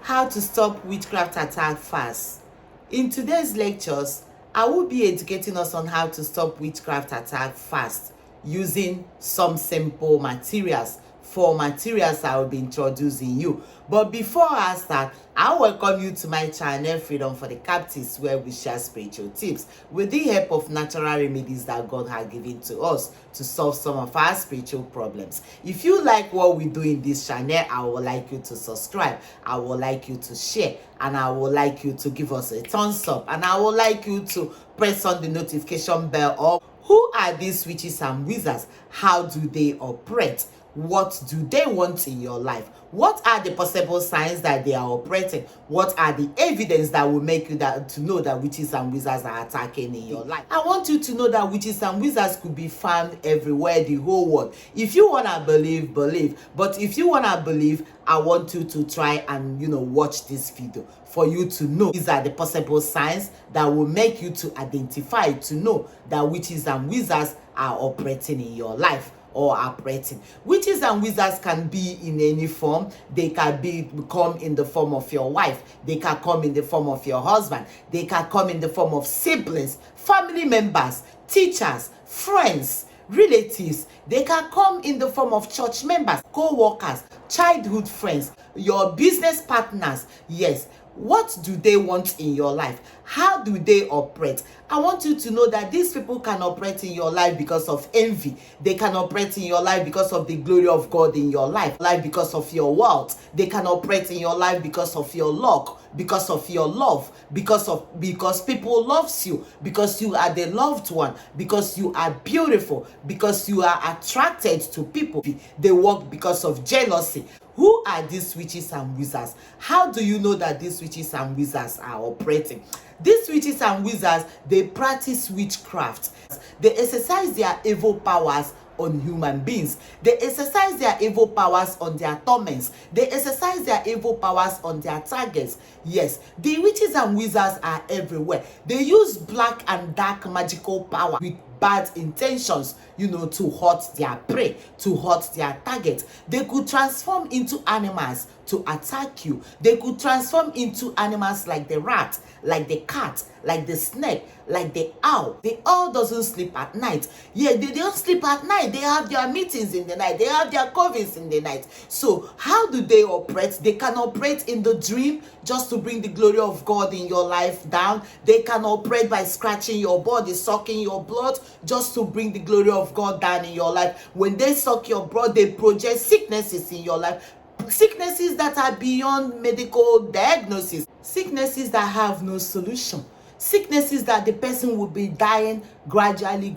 How to stop witchcraft attack fast. In today's lectures, I will be educating us on how to stop witchcraft attack fast using some simple materials. Four materials I will be introducing you. But before I start, I welcome you to my channel, Freedom for the Captives, where we share spiritual tips with the help of natural remedies that God has given to us to solve some of our spiritual problems. If you like what we do in this channel, I would like you to subscribe, I would like you to share, and I would like you to give us a thumbs up, and I would like you to press on the notification bell. Or who are these witches and wizards? How do they operate? What do they want in your life? What are the possible signs that they are operating? What are the evidence that will make you to know that witches and wizards are attacking in your life? I want you to know that witches and wizards could be found everywhere, the whole world. If you want to believe, believe. But if you want to believe, I want you to try and, watch this video for you to know these are the possible signs that will make you to identify, to know that witches and wizards are operating in your life. Or operating. Witches and wizards can be in any form. They can come in the form of your wife. They can come in the form of your husband. They can come in the form of siblings, family members, teachers, friends, relatives. They can come in the form of church members, co-workers, childhood friends, your business partners. Yes. What do they want in your life? How do they operate? I want you to know that these people can operate in your life because of envy. They can operate in your life because of the glory of God in your life because of your wealth. They can operate in your life because of your luck, because of your love, because people loves you, because you are the loved one, because you are beautiful, because you are attracted to people. They work because of jealousy. Who are these witches and wizards? How do you know that these witches and wizards are operating? These witches and wizards, they practice witchcraft. They exercise their evil powers on human beings. They exercise their evil powers on their torments. They exercise their evil powers on their targets. Yes, the witches and wizards are everywhere. They use black and dark magical power with bad intentions, to hurt their prey, to hurt their target. They could transform into animals to attack you. They could transform into animals like the rat, like the cat, like the snake, like the owl. The owl doesn't sleep at night. Yeah, they don't sleep at night. They have their meetings in the night. They have their covens in the night. So how do they operate? They can operate in the dream just to bring the glory of God in your life down. They can operate by scratching your body, sucking your blood, just to bring the glory of God down in your life. When they suck your blood, they project sicknesses in your life. Sicknesses that are beyond medical diagnosis. Sicknesses that have no solution. Sicknesses that the person will be dying gradually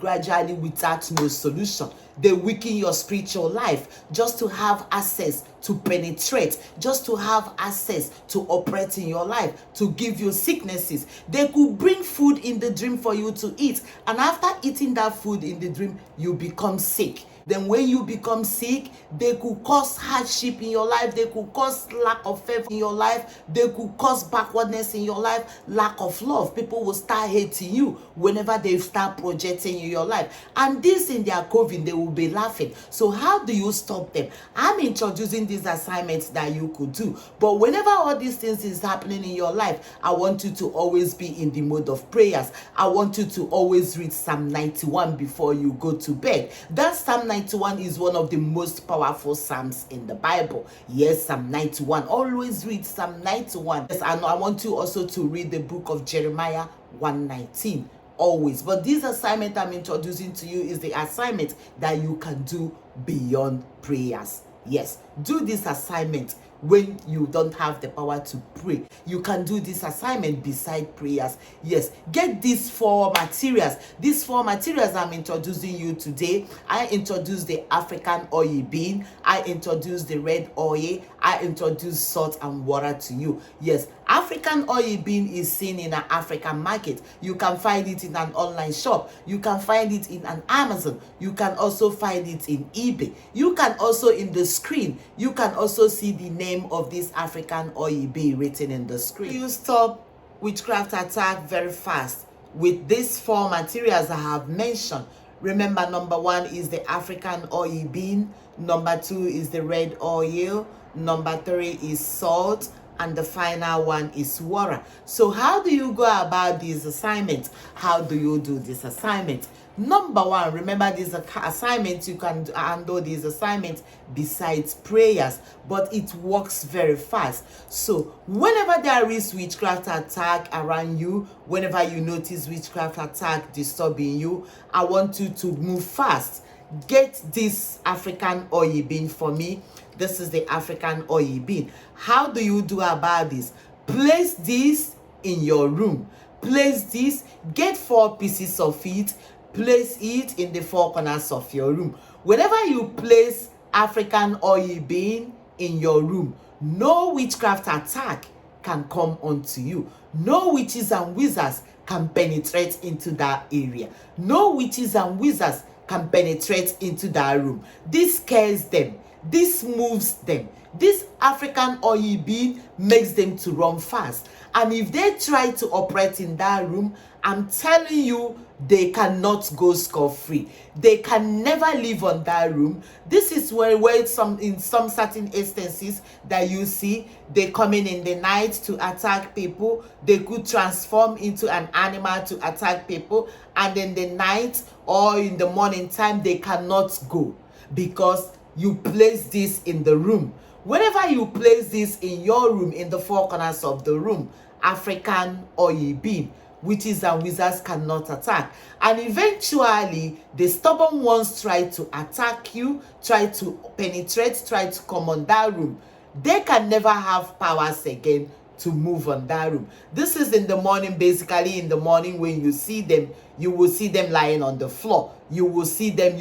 without no solution. They weaken your spiritual life just to have access to penetrate, just to have access to operate in your life, to give you sicknesses. They could bring food in the dream for you to eat, and after eating that food in the dream, you become sick. Then when you become sick, they could cause hardship in your life. They could cause lack of favor in your life. They could cause backwardness in your life, lack of love. People will start hating you whenever they start projecting in your life. And this in their coven, they will be laughing. So how do you stop them? I'm introducing these assignments that you could do. But whenever all these things is happening in your life, I want you to always be in the mode of prayers. I want you to always read Psalm 91 before you go to bed. That Psalm 91 is one of the most powerful psalms in the Bible. Yes, Psalm 91. Always read Psalm 91. Yes, and I want you also to read the book of Jeremiah 1:19. Always. But this assignment I'm introducing to you is the assignment that you can do beyond prayers. Yes, do this assignment when you don't have the power to pray. You can do this assignment beside prayers. Yes, get these four materials. These four materials I'm introducing you today. I introduced the African oil bean. I introduced the red oil. I introduced salt and water to you. Yes, African oil bean is seen in an African market. You can find it in an online shop. You can find it in an Amazon. You can also find it in eBay. You can also in the screen. You can also see the name of this African oil bean written in the screen. You stop witchcraft attack very fast with these four materials I have mentioned. Remember, number one is the African oil bean. Number two is the red oil. Number three is salt. and the final one is water. So how do you go about this assignment? How do you do this assignment? Number one, remember these assignments, you can handle these assignments besides prayers, but it works very fast. So whenever there is witchcraft attack around you, whenever you notice witchcraft attack disturbing you, I want you to move fast. Get this African oil bean for me. This is the African oil bean. How do you do about this? Place this in your room. Place this, get 4 pieces of it, place it in the 4 corners of your room. Whenever you place African oil bean in your room, no witchcraft attack can come onto you. No witches and wizards can penetrate into that area. No witches and wizards can penetrate into that room. This scares them. This moves them. This African oil bean makes them to run fast. And if they try to operate in that room, I'm telling you, they cannot go scot-free. They can never live on that room. This is where in some certain instances that you see, they come in the night to attack people. They could transform into an animal to attack people. And in the night or in the morning time, they cannot go because you place this in the room. Whenever you place this in your room, in the 4 corners of the room, African oil bean, witches and wizards cannot attack. And eventually, the stubborn ones try to attack you, try to penetrate, try to come on that room. They can never have powers again to move on that room. This is in the morning. Basically, in the morning when you see them, you will see them lying on the floor. You will see them,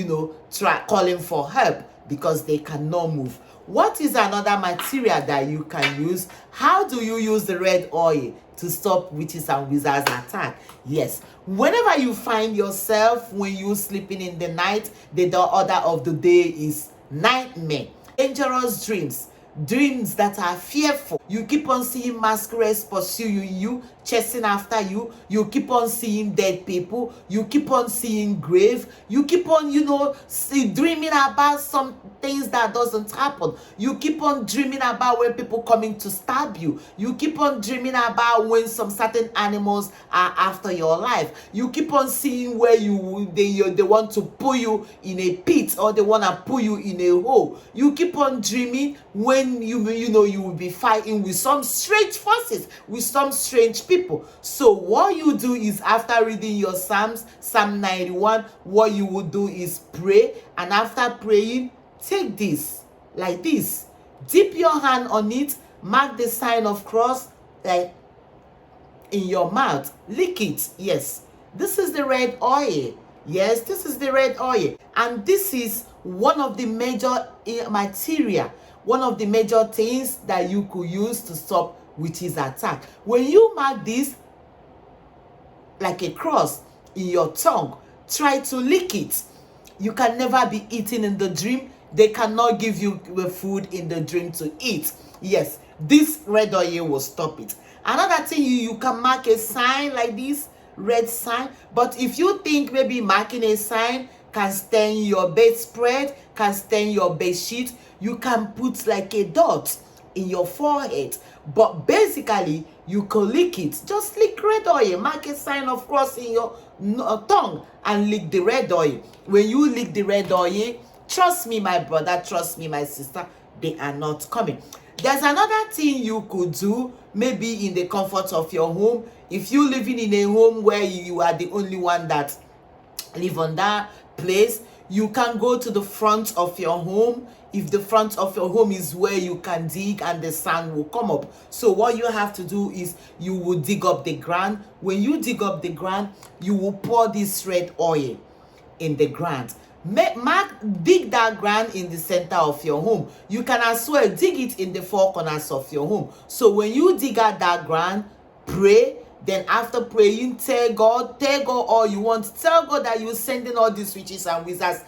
calling for help because they cannot move. What is another material that you can use? How do you use the red oil to stop witches and wizards attack? Yes, whenever you find yourself when you sleeping in the night, the order of the day is nightmare, dangerous dreams, dreams that are fearful. You keep on seeing masquerades pursuing you, chasing after you. You keep on seeing dead people. You keep on seeing grave. You keep on, dreaming about some things that doesn't happen. You keep on dreaming about when people coming to stab you. You keep on dreaming about when some certain animals are after your life. You keep on seeing where they want to put you in a pit or they want to put you in a hole. You keep on dreaming when you will be fighting with some strange forces, with some strange people. So what you do is, after reading your Psalms, Psalm 91, what you will do is pray, and after praying, take this like this, dip your hand on it, mark the sign of cross like in your mouth, lick it. Yes, this is the red oil. Yes, this is the red oil, and this is one of the major material, one of the major things that you could use to stop witches attack. When you mark this like a cross in your tongue, try to lick it. You can never be eating in the dream. They cannot give you food in the dream to eat. Yes, this red oil will stop it. Another thing, you can mark a sign like this, red sign. But if you think maybe marking a sign can stain your bedspread, can stain your bed sheet, you can put like a dot in your forehead. But basically, you can lick it. Just lick red oil, mark a sign of cross in your tongue, and lick the red oil. When you lick the red oil, trust me, my brother, trust me, my sister, they are not coming. There's another thing you could do, maybe in the comfort of your home. If you're living in a home where you are the only one that live on that place, you can go to the front of your home. If the front of your home is where you can dig and the sand will come up. So what you have to do is you will dig up the ground. When you dig up the ground, you will pour this red oil in the ground. Dig that ground in the center of your home. You can as well dig it in the 4 corners of your home. So when you dig out that ground, pray. Then after praying, tell God all you want. Tell God that you're sending all these witches and wizards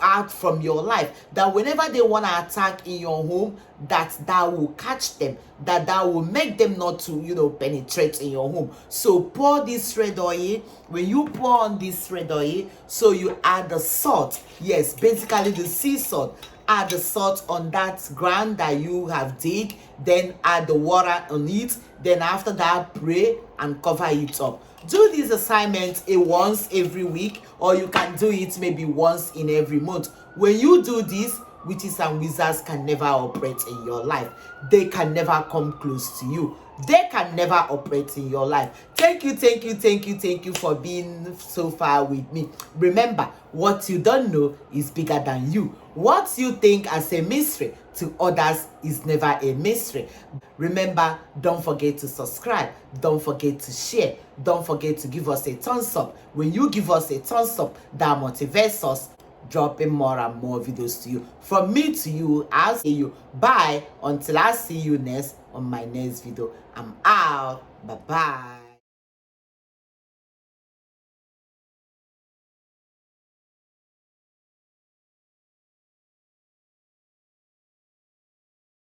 out from your life, that whenever they want to attack in your home, that will catch them, that will make them not to penetrate in your home. So pour this red oil. When you pour on this red oil, so you add the salt. Yes, basically the sea salt. add the salt on that ground that you have dig, then add the water on it, then after that pray and cover it up. Do this assignment once every week, or you can do it maybe once in every month. When you do this, witches and wizards can never operate in your life. They can never come close to you. They can never operate in your life. Thank you for being so far with me. Remember, what you don't know is bigger than you. What you think as a mystery to others is never a mystery. Remember, don't forget to subscribe. Don't forget to share. Don't forget to give us a thumbs up. When you give us a thumbs up, that motivates us dropping more and more videos to you. From me to you, I'll see you. Bye until I see you next on my next video. I'm out. Bye bye.